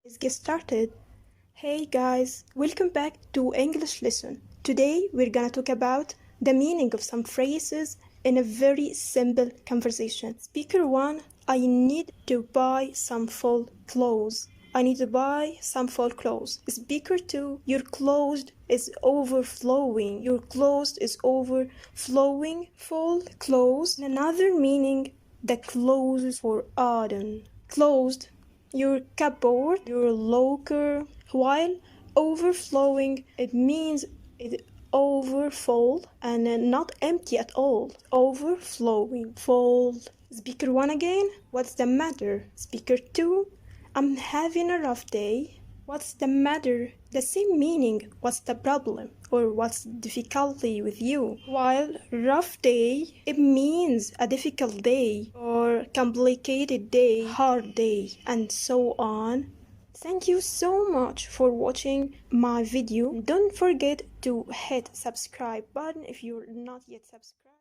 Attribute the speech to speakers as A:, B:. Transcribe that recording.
A: Let's get started. Hey guys, welcome back to English lesson. Today we're gonna talk about the meaning of some phrases in a very simple conversation. Speaker 1, I need to buy some fall clothes. I need to buy some fall clothes. Speaker 2, your clothes is overflowing. Your clothes is overflowing. Fall clothes. Another meaning, the clothes for autumn. Closed, your cupboard, your locker. While overflowing, it means it overfull and not empty at all. Overflowing, full. Speaker 1 again, what's the matter? Speaker 2, I'm having a rough day. What's the matter? The same meaning, what's the problem? Or what's the difficulty with you? While rough day, it means a difficult day or complicated day, hard day, and so on. Thank you so much for watching my video. Don't forget to hit subscribe button if you're not yet subscribed.